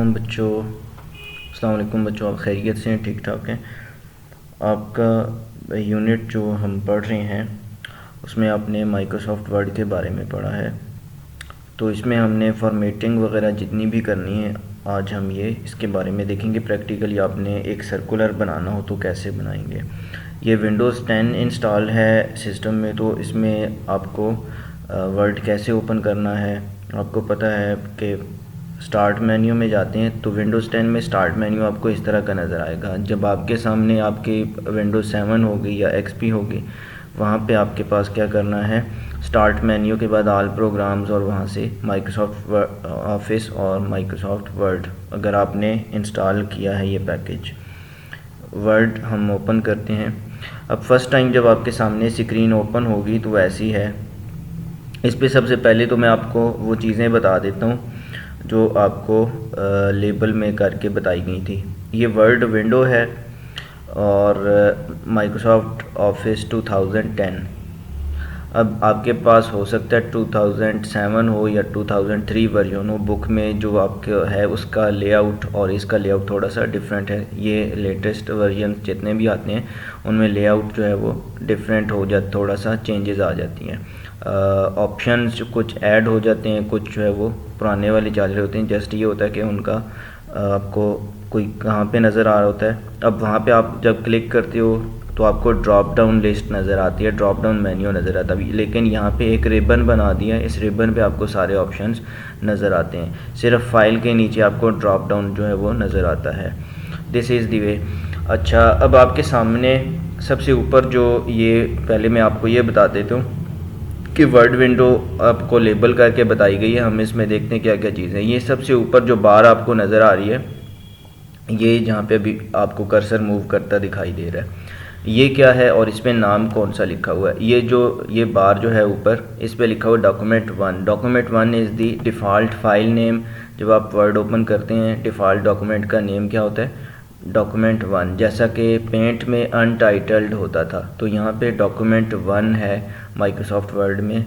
अस्सलाम वालेकुम बच्चों, आप खैरियत से हैं? ठीक ठाक हैं? आपका यूनिट जो हम पढ़ रहे हैं उसमें आपने माइक्रोसॉफ्ट वर्ड के बारे में पढ़ा है। तो इसमें हमने फॉर्मेटिंग वगैरह जितनी भी करनी है आज हम इसके बारे में देखेंगे। प्रैक्टिकली आपने एक सर्कुलर बनाना हो तो कैसे बनाएंगे। ये विंडोज़ 10 इंस्टॉल है सिस्टम में, तो इसमें आपको वर्ड कैसे ओपन करना है। आपको पता है कि स्टार्ट मेन्यू में जाते हैं तो विंडोज़ 10 में स्टार्ट मेन्यू आपको इस तरह का नज़र आएगा। जब आपके सामने आपकी विंडोज़ 7 होगी या एक्सपी होगी, वहाँ पे आपके पास क्या करना है, स्टार्ट मेन्यू के बाद ऑल प्रोग्राम्स और वहाँ से माइक्रोसॉफ्ट ऑफिस और माइक्रोसॉफ्ट वर्ड, अगर आपने इंस्टॉल किया है ये पैकेज वर्ड, हम ओपन करते हैं। अब फर्स्ट टाइम जब आपके सामने स्क्रीन ओपन होगी तो ऐसी है। इस पे सबसे पहले तो मैं आपको वो चीज़ें बता देता हूँ जो आपको लेबल में करके बताई गई थी। ये वर्ड विंडो है और माइक्रोसॉफ्ट ऑफिस 2010। अब आपके पास हो सकता है 2007 हो या 2003 वर्जन हो। बुक में जो आपके है उसका लेआउट और इसका लेआउट थोड़ा सा डिफरेंट है। ये लेटेस्ट वर्जन जितने भी आते हैं उनमें लेआउट जो है वो डिफरेंट हो जाता, थोड़ा सा चेंजेस आ जाती हैं। ऑप्शंस कुछ ऐड हो जाते हैं, कुछ जो है वो पुराने वाले चल रहे होते हैं। जस्ट ये होता है कि उनका आपको कोई कहाँ पे नज़र आ रहा होता है। अब वहाँ पे आप जब क्लिक करते हो तो आपको ड्रॉप डाउन लिस्ट नज़र आती है, ड्रॉप डाउन मेन्यू नज़र आता है। लेकिन यहाँ पे एक रिबन बना दिया है, इस रिबन पे आपको सारे ऑप्शंस नज़र आते हैं। सिर्फ फाइल के नीचे आपको ड्रॉप डाउन जो है वो नज़र आता है। This is the way. अच्छा, अब आपके सामने सबसे ऊपर जो ये, पहले मैं आपको ये बता देता हूँ कि वर्ड विंडो आपको लेबल करके बताई गई है। हम इसमें देखते हैं क्या क्या चीज़ें। ये सबसे ऊपर जो बार आपको नज़र आ रही है, ये जहाँ पे अभी आपको कर्सर मूव करता दिखाई दे रहा है, ये क्या है और इसमें नाम कौन सा लिखा हुआ है। ये बार जो है ऊपर, इस पे लिखा हुआ document 1। Document 1 is the default file name. जब आप वर्ड ओपन करते हैं डिफ़ॉल्ट डॉक्यूमेंट का नेम क्या होता है, डॉक्यूमेंट 1। जैसा कि पेंट में अनटाइटल्ड होता था, तो यहाँ पे डॉक्यूमेंट 1 है माइक्रोसॉफ्ट वर्ड में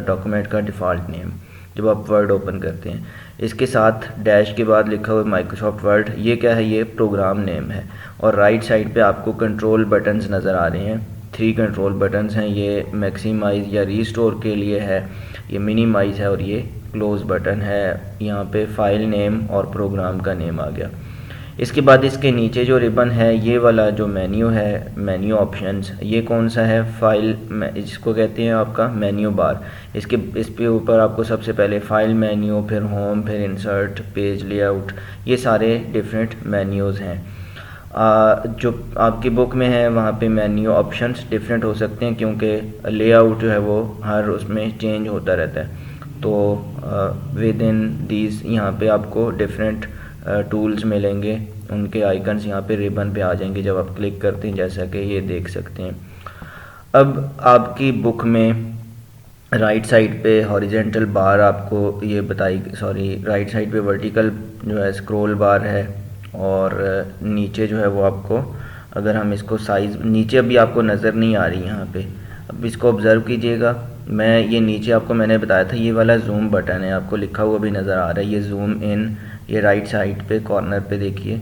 डॉक्यूमेंट का डिफ़ॉल्ट नेम जब आप वर्ड ओपन करते हैं। इसके साथ डैश के बाद लिखा हुआ माइक्रोसॉफ्ट वर्ड, ये क्या है, ये प्रोग्राम नेम है। और राइट साइड पे आपको कंट्रोल बटन्स नज़र आ रहे हैं। 3 कंट्रोल बटन्स हैं। ये मैक्सिमाइज़ या रीस्टोर के लिए है, ये मिनिमाइज़ है और ये क्लोज़ बटन है। यहाँ पे फाइल नेम और प्रोग्राम का नेम आ गया। इसके बाद इसके नीचे जो रिबन है, ये वाला जो मेन्यू है, मेन्यू ऑप्शंस, ये कौन सा है, फाइल, इसको कहते हैं आपका मेन्यू बार। इस पे ऊपर आपको सबसे पहले फाइल मेन्यू, फिर होम, फिर इंसर्ट, पेज लेआउट, ये सारे डिफरेंट मेन्यूज़ हैं। जो आपकी बुक में है वहाँ पे मेन्यू ऑप्शंस डिफरेंट हो सकते हैं, क्योंकि लेआउट जो है वो हर उसमें चेंज होता रहता है। तो विद इन दीज यहाँ पे आपको डिफरेंट टूल्स मिलेंगे, उनके आइकन्स यहाँ पे रिबन पे आ जाएंगे जब आप क्लिक करते हैं, जैसा कि ये देख सकते हैं। अब आपकी बुक में राइट साइड पे हॉरिजेंटल बार आपको ये राइट साइड पे वर्टिकल जो है स्क्रॉल बार है, और नीचे जो है वो आपको, अगर हम इसको साइज़, नीचे अभी आपको नज़र नहीं आ रही यहाँ पे, अब इसको ऑब्ज़र्व कीजिएगा। मैं ये नीचे आपको मैंने बताया था, ये वाला जूम बटन है, आपको लिखा हुआ भी नज़र आ रहा है, ये जूम इन, ये राइट साइड पे कॉर्नर पे देखिए,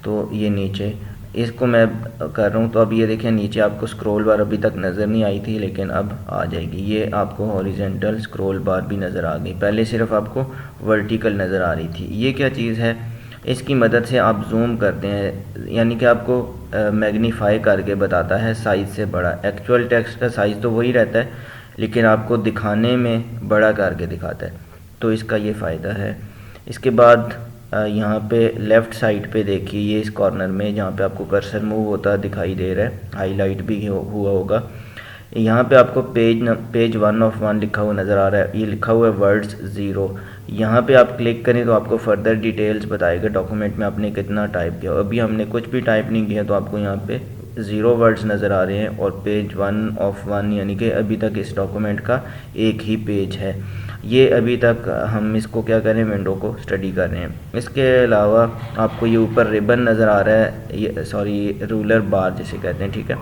तो ये नीचे इसको मैं कर रहा हूँ। तो अब ये देखें, नीचे आपको स्क्रॉल बार अभी तक नज़र नहीं आई थी, लेकिन अब आ जाएगी। ये आपको हॉरिजेंटल स्क्रॉल बार भी नज़र आ गई, पहले सिर्फ आपको वर्टिकल नज़र आ रही थी। ये क्या चीज़ है, इसकी मदद से आप जूम करते हैं, यानी कि आपको मैग्नीफाई करके बताता है साइज़ से बड़ा। एक्चुअल टेक्स्ट का साइज़ तो वही रहता है, लेकिन आपको दिखाने में बड़ा करके दिखाता है, तो इसका ये फ़ायदा है। इसके बाद यहाँ पे लेफ़्ट साइड पे देखिए, ये इस कॉर्नर में जहाँ पे आपको कर्सर मूव होता दिखाई दे रहा है, हाईलाइट भी हुआ होगा, यहाँ पे आपको पेज 1 ऑफ 1 लिखा हुआ नज़र आ रहा है। ये लिखा हुआ है वर्ड्स 0। यहाँ पे आप क्लिक करें तो आपको फर्दर डिटेल्स बताएगा डॉक्यूमेंट में आपने कितना टाइप किया। अभी हमने कुछ भी टाइप नहीं किया, तो आपको यहाँ पे 0 वर्ड्स नज़र आ रहे हैं, और पेज 1 ऑफ 1 यानी कि अभी तक इस डॉक्यूमेंट का एक ही पेज है। ये अभी तक हम इसको क्या करें, विंडो को स्टडी कर रहे हैं। इसके अलावा आपको ये ऊपर रिबन नज़र आ रहा है, ये रूलर बार जिसे कहते हैं, ठीक है,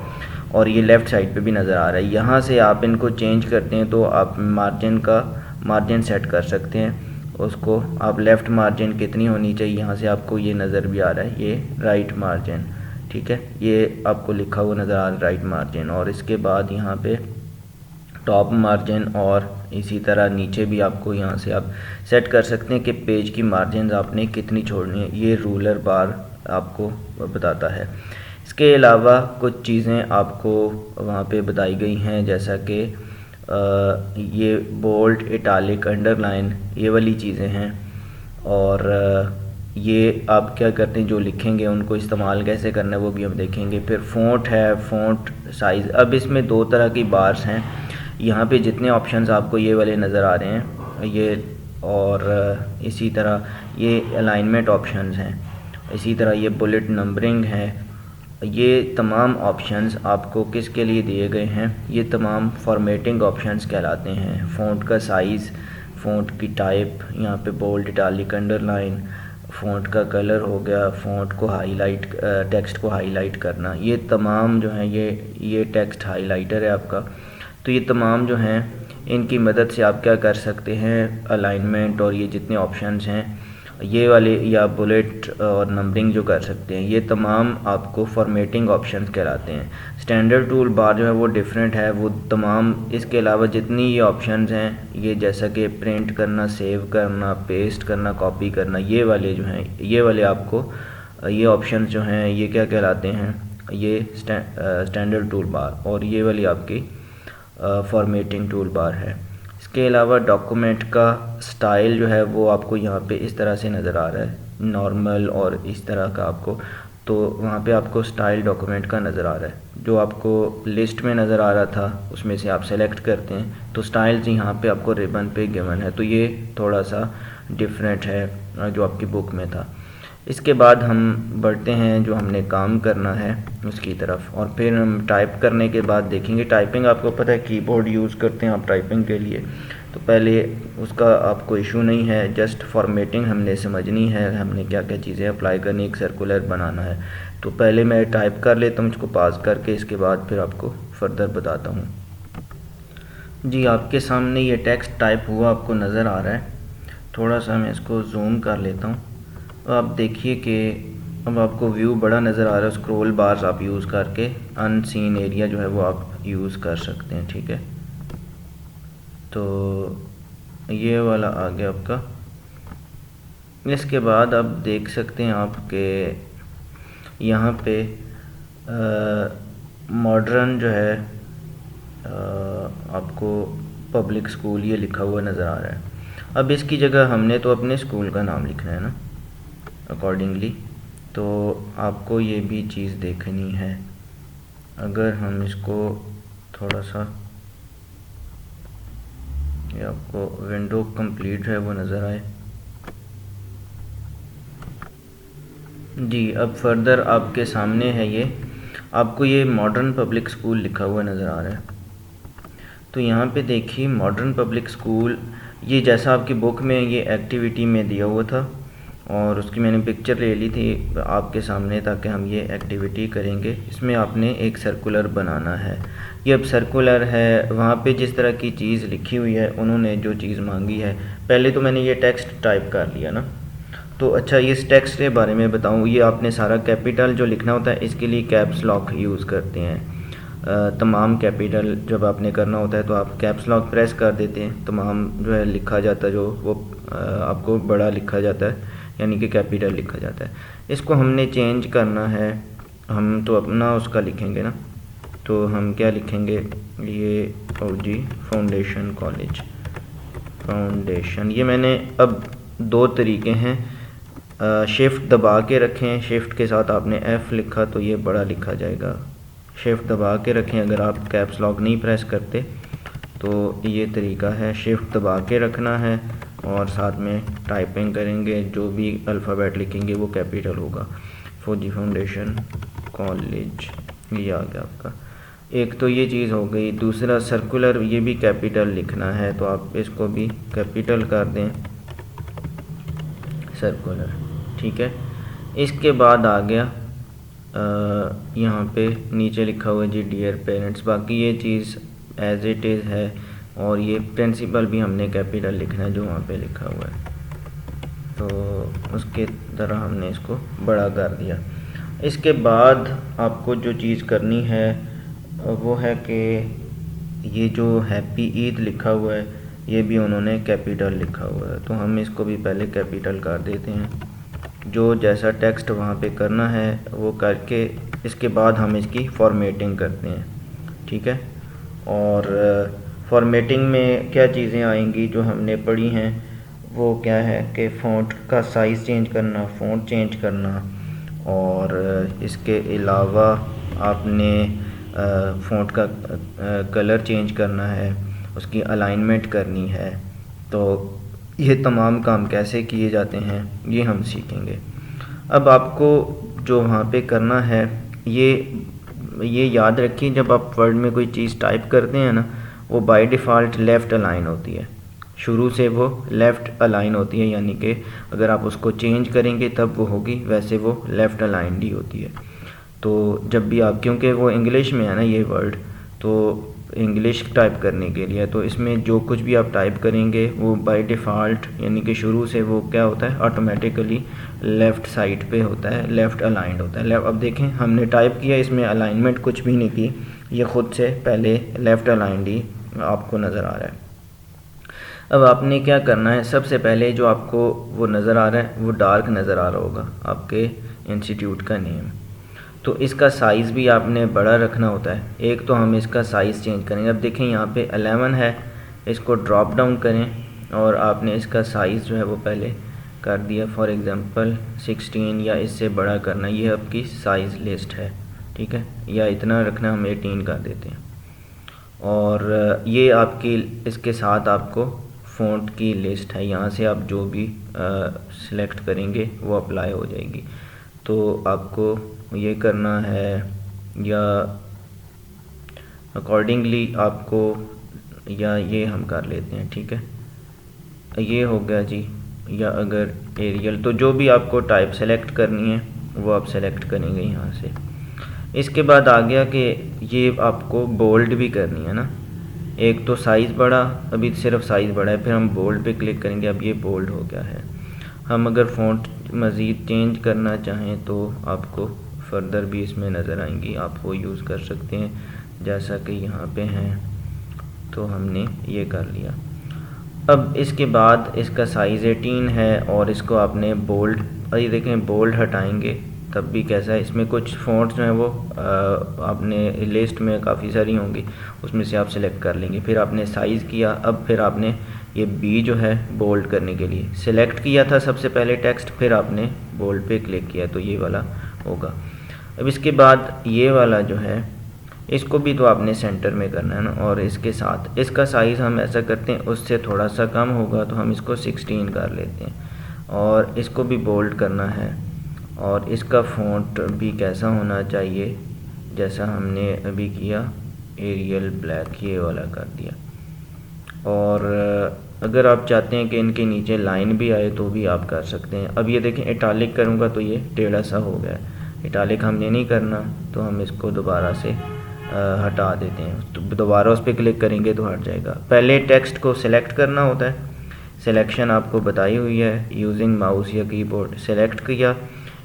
और ये लेफ़्ट साइड पे भी नज़र आ रहा है। यहाँ से आप इनको चेंज करते हैं तो आप मार्जिन सेट कर सकते हैं, उसको आप लेफ़्ट मार्जिन कितनी होनी चाहिए, यहाँ से आपको ये नज़र भी आ रहा है, ये राइट मार्जिन, ठीक है, ये आपको लिखा हुआ नज़र आ रहा है राइट मार्जिन। और इसके बाद यहाँ पे टॉप मार्जिन और इसी तरह नीचे भी आपको यहाँ से आप सेट कर सकते हैं कि पेज की मार्जिन आपने कितनी छोड़नी है, ये रूलर बार आपको बताता है। इसके अलावा कुछ चीज़ें आपको वहाँ पे बताई गई हैं, जैसा कि ये बोल्ड, इटालिक, अंडरलाइन, ये वाली चीज़ें हैं। और ये आप क्या करते हैं, जो लिखेंगे उनको इस्तेमाल कैसे करना है वो भी हम देखेंगे। फिर फ़ॉन्ट है, फ़ॉन्ट साइज़। अब इसमें दो तरह की बार्स हैं, यहाँ पे जितने ऑप्शंस आपको ये वाले नज़र आ रहे हैं ये, और इसी तरह ये अलाइनमेंट ऑप्शंस हैं, इसी तरह ये बुलेट नंबरिंग है। ये तमाम ऑप्शंस आपको किसके लिए दिए गए हैं, ये तमाम फॉर्मेटिंग ऑप्शंस कहलाते हैं। फ़ॉन्ट का साइज़, फ़ॉन्ट की टाइप, यहाँ पे बोल्ड, इटालिक, अंडरलाइन, फ़ॉन्ट का कलर हो गया, फ़ॉन्ट को हाईलाइट, टेक्स्ट को हाईलाइट करना, ये तमाम जो हैं ये टेक्स्ट हाईलाइटर है आपका। तो ये तमाम जो हैं इनकी मदद से आप क्या कर सकते हैं, अलाइनमेंट और ये जितने ऑप्शंस हैं ये वाले, या बुलेट और नंबरिंग जो कर सकते हैं, ये तमाम आपको फॉर्मेटिंग ऑप्शंस कहलाते हैं। स्टैंडर्ड टूल बार जो है वो डिफरेंट है, वो तमाम इसके अलावा जितनी ये ऑप्शंस हैं, ये जैसा कि प्रिंट करना, सेव करना, पेस्ट करना, कॉपी करना, ये वाले जो हैं, ये वाले आपको ये ऑप्शंस जो हैं ये क्या कहलाते हैं, ये स्टैंडर्ड टूल बार, और ये वाली आपकी फॉर्मेटिंग टूल बार है। इसके अलावा डॉक्यूमेंट का स्टाइल जो है वो आपको यहाँ पे इस तरह से नज़र आ रहा है, नॉर्मल और इस तरह का आपको, तो वहाँ पे आपको स्टाइल डॉक्यूमेंट का नज़र आ रहा है। जो आपको लिस्ट में नज़र आ रहा था उसमें से आप सेलेक्ट करते हैं, तो स्टाइल्स यहाँ पे आपको रिबन पे गिवन है, तो ये थोड़ा सा डिफरेंट है जो आपकी बुक में था। इसके बाद हम बढ़ते हैं जो हमने काम करना है उसकी तरफ, और फिर हम टाइप करने के बाद देखेंगे। टाइपिंग आपको पता है कीबोर्ड यूज़ करते हैं आप टाइपिंग के लिए, तो पहले उसका आपको इशू नहीं है, जस्ट फॉर्मेटिंग हमने समझनी है, हमने क्या क्या चीज़ें अप्लाई करनी, एक सर्कुलर बनाना है। तो पहले मैं टाइप कर लेता हूँ इसको पास करके, इसके बाद फिर आपको फर्दर बताता हूँ। जी, आपके सामने ये टेक्स्ट टाइप हुआ आपको नज़र आ रहा है, थोड़ा सा मैं इसको जूम कर लेता हूँ। आप देखिए कि अब आपको व्यू बड़ा नज़र आ रहा है, स्क्रॉल बार्स आप यूज़ करके अनसीन एरिया जो है वो आप यूज़ कर सकते हैं, ठीक है। तो ये वाला आ गया आपका। इसके बाद आप देख सकते हैं आप कि यहाँ पे मॉडर्न जो है आपको पब्लिक स्कूल ये लिखा हुआ नज़र आ रहा है। अब इसकी जगह हमने तो अपने स्कूल का नाम लिखना है ना अकॉर्डिंगली, तो आपको ये भी चीज़ देखनी है। अगर हम इसको थोड़ा सा, ये आपको विंडो कंप्लीट है वो नज़र आए। जी, अब फर्दर आपके सामने है ये, आपको ये मॉडर्न पब्लिक स्कूल लिखा हुआ नज़र आ रहा है। तो यहाँ पे देखिए मॉडर्न पब्लिक स्कूल, ये जैसा आपकी बुक में ये एक्टिविटी में दिया हुआ था, और उसकी मैंने पिक्चर ले ली थी आपके सामने ताकि हम ये एक्टिविटी करेंगे। इसमें आपने एक सर्कुलर बनाना है, ये अब सर्कुलर है, वहाँ पे जिस तरह की चीज़ लिखी हुई है उन्होंने जो चीज़ मांगी है, पहले तो मैंने ये टेक्स्ट टाइप कर लिया ना। तो अच्छा, इस टेक्स्ट के बारे में बताऊँ, ये आपने सारा कैपिटल जो लिखना होता है इसके लिए कैप्स लॉक यूज़ करते हैं। तमाम कैपिटल जब आपने करना होता है तो आप कैप्स लॉक प्रेस कर देते हैं, तमाम जो है लिखा जाता है, जो वो आपको बड़ा लिखा जाता है, यानी कि कैपिटल लिखा जाता है। इसको हमने चेंज करना है, हम तो अपना उसका लिखेंगे ना, तो हम क्या लिखेंगे, ये OG फाउंडेशन कॉलेज फाउंडेशन। ये मैंने अब दो तरीके हैं, शिफ्ट दबा के रखें, शिफ्ट के साथ आपने F लिखा तो ये बड़ा लिखा जाएगा, शिफ्ट दबा के रखें। अगर आप कैप्स लॉक नहीं प्रेस करते तो ये तरीका है, शिफ्ट दबा के रखना है और साथ में टाइपिंग करेंगे, जो भी अल्फ़ाबेट लिखेंगे वो कैपिटल होगा। फौजी फाउंडेशन कॉलेज, ये आ गया आपका। एक तो ये चीज़ हो गई। दूसरा सर्कुलर, ये भी कैपिटल लिखना है तो आप इसको भी कैपिटल कर दें, सर्कुलर, ठीक है। इसके बाद आ गया यहाँ पे नीचे लिखा हुआ जी डियर पेरेंट्स, बाकी ये चीज़ एज इट इज़ है, और ये प्रिंसिपल भी हमने कैपिटल लिखना है जो वहाँ पे लिखा हुआ है। तो उसके तरह हमने इसको बड़ा कर दिया। इसके बाद आपको जो चीज़ करनी है वो है कि ये जो हैप्पी ईद लिखा हुआ है ये भी उन्होंने कैपिटल लिखा हुआ है, तो हम इसको भी पहले कैपिटल कर देते हैं। जो जैसा टेक्स्ट वहाँ पे करना है वो करके इसके बाद हम इसकी फॉर्मेटिंग करते हैं, ठीक है। और फॉर्मेटिंग में क्या चीज़ें आएंगी जो हमने पढ़ी हैं वो क्या है कि फ़ॉन्ट का साइज़ चेंज करना, फ़ॉन्ट चेंज करना, और इसके अलावा आपने फ़ॉन्ट का कलर चेंज करना है, उसकी अलाइनमेंट करनी है। तो ये तमाम काम कैसे किए जाते हैं ये हम सीखेंगे। अब आपको जो वहाँ पे करना है ये याद रखिए, जब आप वर्ड में कोई चीज़ टाइप करते हैं ना वो बाय डिफ़ॉल्ट लेफ़्ट अलाइन होती है, शुरू से वो लेफ़्ट अलाइन होती है, यानी कि अगर आप उसको चेंज करेंगे तब वो होगी, वैसे वो लेफ़्ट अलाइंड ही होती है। तो जब भी आप, क्योंकि वो इंग्लिश में है ना ये वर्ड, तो इंग्लिश टाइप करने के लिए तो इसमें जो कुछ भी आप टाइप करेंगे वो बाय डिफ़ॉल्ट यानी कि शुरू से वो क्या होता है, ऑटोमेटिकली लेफ़्ट साइड पे होता है, लेफ़्ट अलाइंड होता है। अब देखें हमने टाइप किया, इसमें अलाइनमेंट कुछ भी नहीं की, ये ख़ुद से पहले लेफ़्ट अलाइंड ही आपको नज़र आ रहा है। अब आपने क्या करना है, सबसे पहले जो आपको वो नज़र आ रहा है वो डार्क नज़र आ रहा होगा आपके इंस्टीट्यूट का नेम, तो इसका साइज़ भी आपने बड़ा रखना होता है। एक तो हम इसका साइज़ चेंज करेंगे। अब देखें यहाँ पे 11 है, इसको ड्रॉप डाउन करें और आपने इसका साइज़ जो है वो पहले कर दिया, फॉर एग्ज़ाम्पल 16 या इससे बड़ा करना, ये आपकी साइज़ लिस्ट है, ठीक है, या इतना रखना, हम 18 कर देते हैं। और ये आपकी इसके साथ आपको फ़ॉन्ट की लिस्ट है, यहाँ से आप जो भी सिलेक्ट करेंगे वो अप्लाई हो जाएगी। तो आपको ये करना है, या अकॉर्डिंगली आपको, या ये हम कर लेते हैं, ठीक है, ये हो गया जी। या अगर एरियल, तो जो भी आपको टाइप सेलेक्ट करनी है वो आप सेलेक्ट करेंगे यहाँ से। इसके बाद आ गया कि ये आपको बोल्ड भी करनी है ना, एक तो साइज़ बड़ा, अभी सिर्फ साइज़ बड़ा है, फिर हम बोल्ड पे क्लिक करेंगे, अब ये बोल्ड हो गया है। हम अगर फ़ॉन्ट मज़ीद चेंज करना चाहें तो आपको फर्दर भी इसमें नज़र आएंगी, आप वो यूज़ कर सकते हैं, जैसा कि यहाँ पे हैं। तो हमने ये कर लिया। अब इसके बाद इसका साइज़ 18 है और इसको आपने बोल्ड, ये देखें बोल्ड हटाएंगे तब भी कैसा है, इसमें कुछ फ़ॉन्ट्स जो हैं वो आपने लिस्ट में काफ़ी सारी होंगी, उसमें से आप सिलेक्ट कर लेंगे। फिर आपने साइज़ किया, अब फिर आपने ये बी जो है बोल्ड करने के लिए सिलेक्ट किया था सबसे पहले टेक्स्ट, फिर आपने बोल्ड पे क्लिक किया तो ये वाला होगा। अब इसके बाद ये वाला जो है इसको भी तो आपने सेंटर में करना है ना, और इसके साथ इसका साइज़ हम ऐसा करते हैं उससे थोड़ा सा कम होगा तो हम इसको 16 कर लेते हैं, और इसको भी बोल्ड करना है। और इसका फ़ॉन्ट भी कैसा होना चाहिए, जैसा हमने अभी किया, एरियल ब्लैक, ये वाला कर दिया। और अगर आप चाहते हैं कि इनके नीचे लाइन भी आए तो भी आप कर सकते हैं। अब ये देखें इटालिक करूँगा तो ये टेढ़ा सा हो गया है, इटालिक हमने नहीं करना, तो हम इसको दोबारा से हटा देते हैं। तो दोबारा उस पर क्लिक करेंगे तो हट जाएगा। पहले टेक्स्ट को सिलेक्ट करना होता है, सिलेक्शन आपको बताई हुई है, यूजिंग माउस या कीबोर्ड सेलेक्ट किया,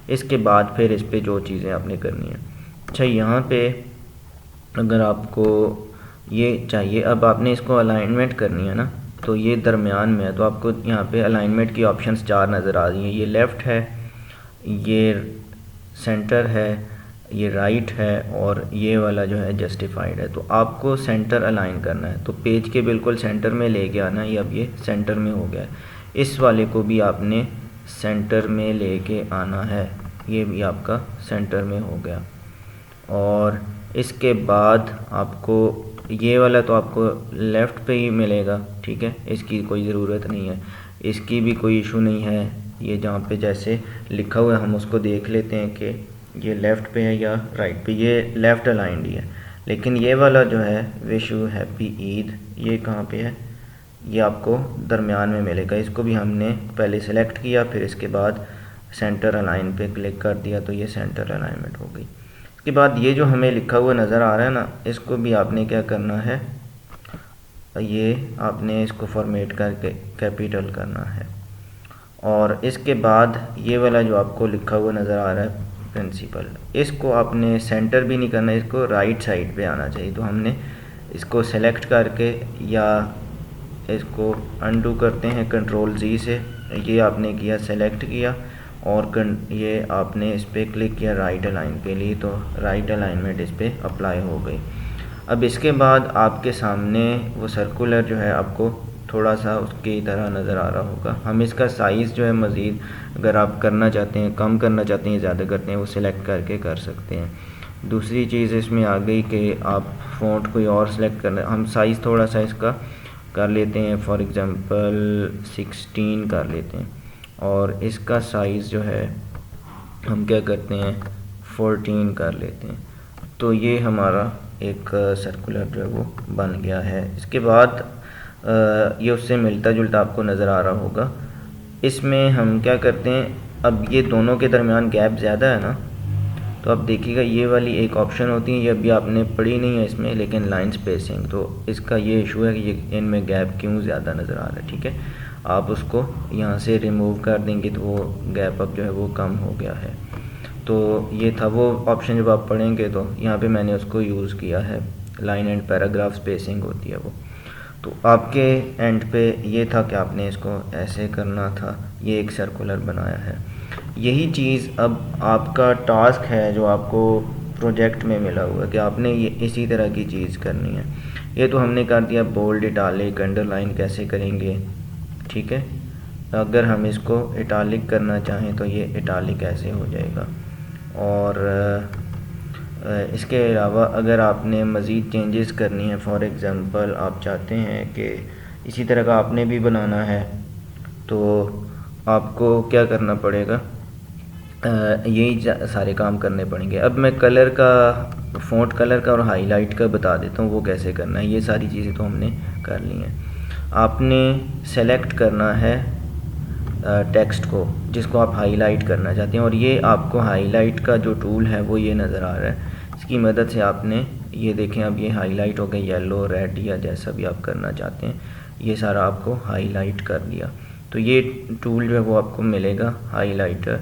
इसके बाद फिर इस पे जो चीज़ें आपने करनी है। अच्छा, यहाँ पे अगर आपको ये चाहिए, अब आपने इसको अलाइनमेंट करनी है ना, तो ये दरमियान में है, तो आपको यहाँ पे अलाइनमेंट की ऑप्शंस 4 नज़र आ रही हैं। ये लेफ़्ट है, ये सेंटर है, ये राइट है, और ये वाला जो है जस्टिफाइड है। तो आपको सेंटर अलाइन करना है, तो पेज के बिल्कुल सेंटर में लेके आना है। अब ये सेंटर में हो गया है, इस वाले को भी आपने सेंटर में लेके आना है, ये भी आपका सेंटर में हो गया। और इसके बाद आपको ये वाला तो आपको लेफ़्ट पे ही मिलेगा, ठीक है, इसकी कोई ज़रूरत नहीं है, इसकी भी कोई इशू नहीं है। ये जहाँ पे जैसे लिखा हुआ है हम उसको देख लेते हैं कि ये लेफ़्ट पे है या राइट पे, ये लेफ़्ट अलाइंड ही है। लेकिन ये वाला जो है विश यू हैप्पी ईद, ये कहाँ पे है, ये आपको दरमियान में मिलेगा। इसको भी हमने पहले सेलेक्ट किया, फिर इसके बाद सेंटर अलाइन पे क्लिक कर दिया, तो ये सेंटर अलाइनमेंट हो गई। इसके बाद ये जो हमें लिखा हुआ नज़र आ रहा है ना, इसको भी आपने क्या करना है, ये आपने इसको फॉर्मेट करके कैपिटल करना है। और इसके बाद ये वाला जो आपको लिखा हुआ नज़र आ रहा है प्रिंसिपल, इसको आपने सेंटर भी नहीं करना, इसको राइट साइड पे आना चाहिए। तो हमने इसको सेलेक्ट करके या इसको अनडू करते हैं कंट्रोल जी से, ये आपने किया सेलेक्ट किया और ये आपने इस पर क्लिक किया राइट अलाइन के लिए, तो राइट अलाइनमेंट इस पर अप्लाई हो गई। अब इसके बाद आपके सामने वो सर्कुलर जो है आपको थोड़ा सा उसकी तरह नज़र आ रहा होगा। हम इसका साइज़ जो है मज़ीद अगर आप करना चाहते हैं, कम करना चाहते हैं, ज़्यादा करते हैं, वो सिलेक्ट करके कर सकते हैं। दूसरी चीज़ इसमें आ गई कि आप फ़ॉन्ट कोई और सिलेक्ट करना, हम साइज़ थोड़ा सा इसका कर लेते हैं, फॉर एग्ज़ाम्पल 16 कर लेते हैं और इसका साइज़ जो है हम क्या करते हैं 14 कर लेते हैं। तो ये हमारा एक सर्कुलर जो है वो बन गया है। इसके बाद ये उससे मिलता जुलता आपको नज़र आ रहा होगा। इसमें हम क्या करते हैं, अब ये दोनों के दरमियान गैप ज़्यादा है ना, तो अब देखिएगा ये वाली एक ऑप्शन होती है, ये अभी आपने पढ़ी नहीं है इसमें, लेकिन लाइन स्पेसिंग, तो इसका ये इशू है कि ये इनमें गैप क्यों ज़्यादा नज़र आ रहा है। ठीक है, आप उसको यहाँ से रिमूव कर देंगे तो वो गैप अब जो है वो कम हो गया है। तो ये था वो ऑप्शन, जब आप पढ़ेंगे तो यहाँ पे मैंने उसको यूज़ किया है, लाइन एंड पैराग्राफ स्पेसिंग होती है वो। तो आपके एंड पे ये था कि आपने इसको ऐसे करना था, ये एक सर्कुलर बनाया है। यही चीज़ अब आपका टास्क है जो आपको प्रोजेक्ट में मिला हुआ है कि आपने ये इसी तरह की चीज़ करनी है। ये तो हमने कर दिया, बोल्ड इटालिक अंडरलाइन कैसे करेंगे। ठीक है, अगर हम इसको इटालिक करना चाहें तो ये इटालिक ऐसे हो जाएगा। और इसके अलावा अगर आपने मज़ीद चेंजेस करनी है, फॉर एग्ज़ाम्पल आप चाहते हैं कि इसी तरह का आपने भी बनाना है, तो आपको क्या करना पड़ेगा, यही सारे काम करने पड़ेंगे। अब मैं कलर का, फ़ॉन्ट कलर का और हाईलाइट का बता देता हूँ वो कैसे करना है। ये सारी चीज़ें तो हमने कर ली हैं। आपने सेलेक्ट करना है टेक्स्ट को जिसको आप हाईलाइट करना चाहते हैं, और ये आपको हाईलाइट का जो टूल है वो ये नज़र आ रहा है। इसकी मदद से आपने ये देखें, अब ये हाईलाइट हो गया, येलो रेड या जैसा भी आप करना चाहते हैं, ये सारा आपको हाईलाइट कर दिया। तो ये टूल जो है वो आपको मिलेगा हाईलाइटर,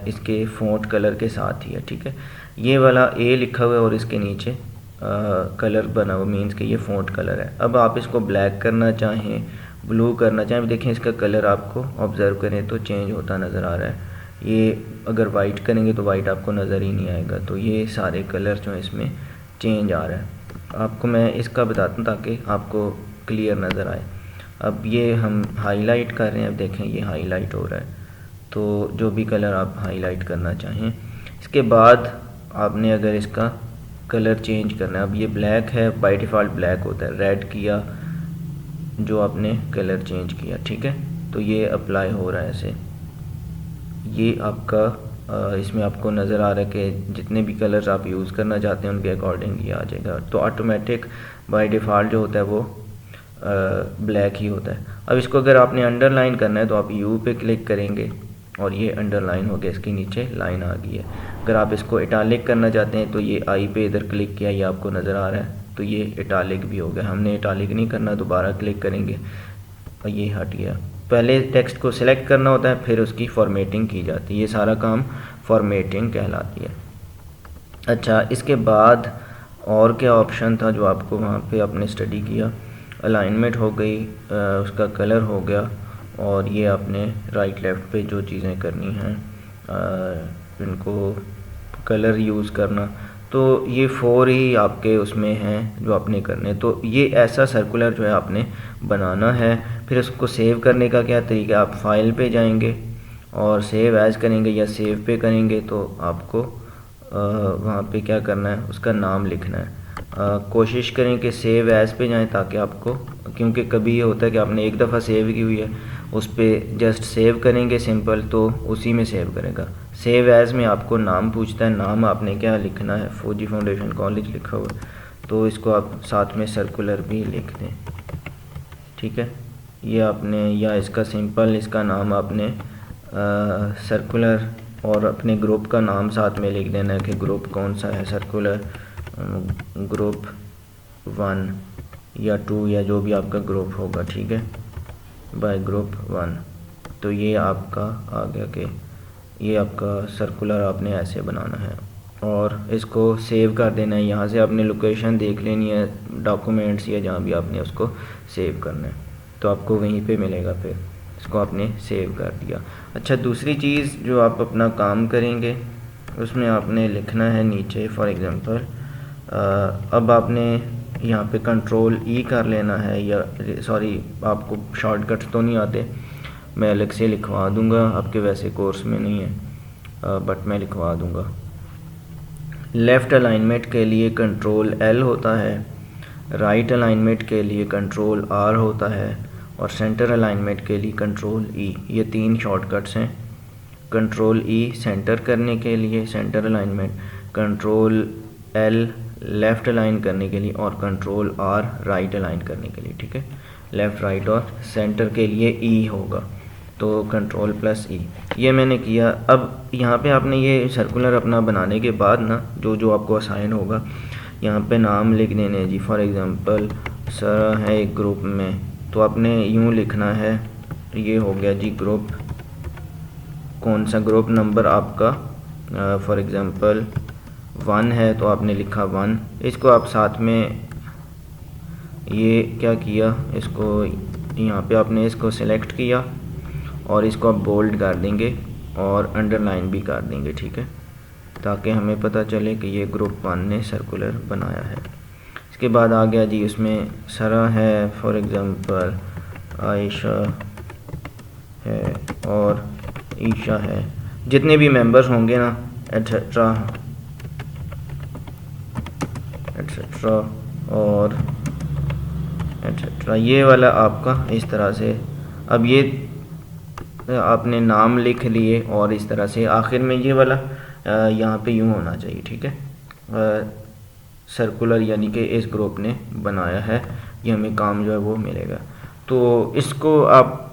इसके फ़ॉन्ट कलर के साथ ही है। ठीक है, ये वाला ए लिखा हुआ है और इसके नीचे कलर बना हुआ, मीन्स कि ये फ़ॉन्ट कलर है। अब आप इसको ब्लैक करना चाहें, ब्लू करना चाहें, देखें इसका कलर आपको ऑब्ज़र्व करें तो चेंज होता नज़र आ रहा है। ये अगर वाइट करेंगे तो वाइट आपको नज़र ही नहीं आएगा। तो ये सारे कलर जो हैं इसमें चेंज आ रहा है। आपको मैं इसका बताता हूँ ताकि आपको क्लियर नज़र आए। अब ये हम हाईलाइट कर रहे हैं, अब देखें ये हाईलाइट हो रहा है। तो जो भी कलर आप हाईलाइट करना चाहें, इसके बाद आपने अगर इसका कलर चेंज करना है, अब ये ब्लैक है, बाय डिफ़ॉल्ट ब्लैक होता है, रेड किया जो आपने कलर चेंज किया। ठीक है, तो ये अप्लाई हो रहा है ऐसे, ये आपका इसमें आपको नज़र आ रहा है कि जितने भी कलर्स आप यूज़ करना चाहते हैं उनके अकॉर्डिंग ये आ जाएगा। तो ऑटोमेटिक बाय डिफ़ॉल्ट जो होता है वो ब्लैक ही होता है। अब इसको अगर आपने अंडरलाइन करना है तो आप यू पे क्लिक करेंगे और ये अंडरलाइन हो गया, इसके नीचे लाइन आ गई है। अगर आप इसको इटालिक करना चाहते हैं तो ये आई पे इधर क्लिक किया, ये आपको नज़र आ रहा है, तो ये इटालिक भी हो गया। हमने इटालिक नहीं करना, दोबारा क्लिक करेंगे और ये हट गया। पहले टेक्स्ट को सिलेक्ट करना होता है, फिर उसकी फॉर्मेटिंग की जाती है, ये सारा काम फॉर्मेटिंग कहलाती है। अच्छा, इसके बाद और क्या ऑप्शन था जो आपको वहाँ पे आपने स्टडी किया, अलाइनमेंट हो गई, उसका कलर हो गया, और ये आपने राइट लेफ़्ट पे जो चीज़ें करनी हैं इनको कलर यूज़ करना, तो ये 4 ही आपके उसमें हैं जो आपने करने। तो ये ऐसा सर्कुलर जो है आपने बनाना है। फिर उसको सेव करने का क्या तरीका, आप फाइल पे जाएंगे और सेव एज करेंगे या सेव पे करेंगे, तो आपको वहाँ पे क्या करना है, उसका नाम लिखना है। कोशिश करें कि सेव एज पे जाएं ताकि आपको, क्योंकि कभी ये होता है कि आपने एक दफ़ा सेव की हुई है, उस पर जस्ट सेव करेंगे सिंपल, तो उसी में सेव करेगा। सेव एज में आपको नाम पूछता है, नाम आपने क्या लिखना है, फौजी फाउंडेशन कॉलेज लिखा हुआ, तो इसको आप साथ में सर्कुलर भी लिख दें। ठीक है, ये आपने, या इसका सिंपल इसका नाम आपने सर्कुलर और अपने ग्रुप का नाम साथ में लिख देना है कि ग्रुप कौन सा है, सर्कुलर ग्रुप 1 या 2 या जो भी आपका ग्रुप होगा। ठीक है, बाय ग्रुप 1 तो ये आपका आ गया कि ये आपका सर्कुलर आपने ऐसे बनाना है और इसको सेव कर देना है। यहाँ से आपने लोकेशन देख लेनी है डॉक्यूमेंट्स या जहाँ भी आपने उसको सेव करना है, तो आपको वहीं पे मिलेगा। फिर इसको आपने सेव कर दिया। अच्छा, दूसरी चीज़ जो आप अपना काम करेंगे उसमें आपने लिखना है नीचे, फॉर एग्ज़ाम्पल अब आपने यहाँ पे कंट्रोल ई कर लेना है, या सॉरी आपको शॉर्टकट्स तो नहीं आते, मैं अलग से लिखवा दूंगा, आपके वैसे कोर्स में नहीं है बट मैं लिखवा दूंगा। लेफ़्ट अलाइनमेंट के लिए कंट्रोल एल होता है, राइट अलाइनमेंट के लिए कंट्रोल आर होता है और सेंटर अलाइनमेंट के लिए कंट्रोल ई। ये 3 शॉर्टकट्स हैं। कंट्रोल ई सेंटर करने के लिए, centre alignment, control L left align करने के लिए और कंट्रोल आर राइट अलाइन करने के लिए। ठीक है, लेफ़्ट राइट और सेंटर के लिए ई होगा, तो कंट्रोल प्लस ई ये मैंने किया। अब यहाँ पे आपने ये सर्कुलर अपना बनाने के बाद ना जो आपको असाइन होगा यहाँ पे नाम लिख देने जी। फॉर एग्ज़ाम्पल सर है एक ग्रुप में, तो आपने यूँ लिखना है, ये हो गया जी ग्रुप, कौन सा ग्रुप नंबर आपका फॉर एग्ज़ाम्पल 1 है तो आपने लिखा 1। इसको आप साथ में ये क्या किया, इसको यहाँ पे आपने इसको सिलेक्ट किया और इसको आप बोल्ड कर देंगे और अंडरलाइन भी कर देंगे। ठीक है, ताकि हमें पता चले कि ये ग्रुप 1 ने सर्कुलर बनाया है। इसके बाद आ गया जी, उसमें सरा है, फॉर एग्ज़ाम्पल आयशा है और ईशा है, जितने भी मेंबर्स होंगे ना एट्सेट्रा एट्सेट्रा और एट्सेट्रा, ये वाला आपका इस तरह से। अब ये आपने नाम लिख लिए और इस तरह से आखिर में ये वाला यहाँ पे यूँ होना चाहिए। ठीक है, सर्कुलर यानी कि इस ग्रुप ने बनाया है, ये हमें काम जो है वो मिलेगा। तो इसको आप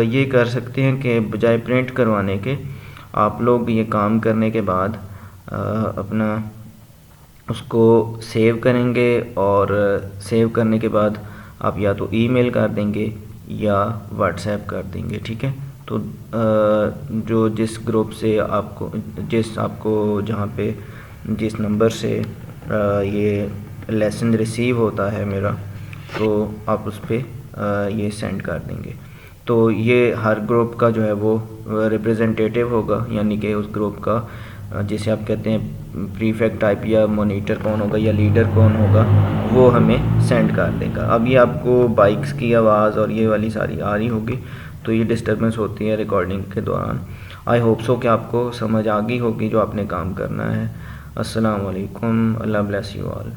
ये कर सकते हैं कि बजाय प्रिंट करवाने के आप लोग ये काम करने के बाद अपना उसको सेव करेंगे और सेव करने के बाद आप या तो ईमेल कर देंगे या व्हाट्सएप कर देंगे। ठीक है, तो जो जिस ग्रुप से आपको जहाँ पे जिस नंबर से ये लेसन रिसीव होता है मेरा, तो आप उस पर ये सेंड कर देंगे। तो ये हर ग्रुप का जो है वो रिप्रेजेंटेटिव होगा, यानी कि उस ग्रुप का जिसे आप कहते हैं प्रीफेक्ट टाइप या मॉनिटर कौन होगा या लीडर कौन होगा, वो हमें सेंड कर देगा। अब ये आपको बाइक्स की आवाज़ और ये वाली सारी आ रही होगी, तो ये डिस्टर्बेंस होती है रिकॉर्डिंग के दौरान। आई होप सो कि आपको समझ आ गई होगी जो आपने काम करना है। अस्सलाम वालेकुम, अल्लाह ब्लेस यू ऑल।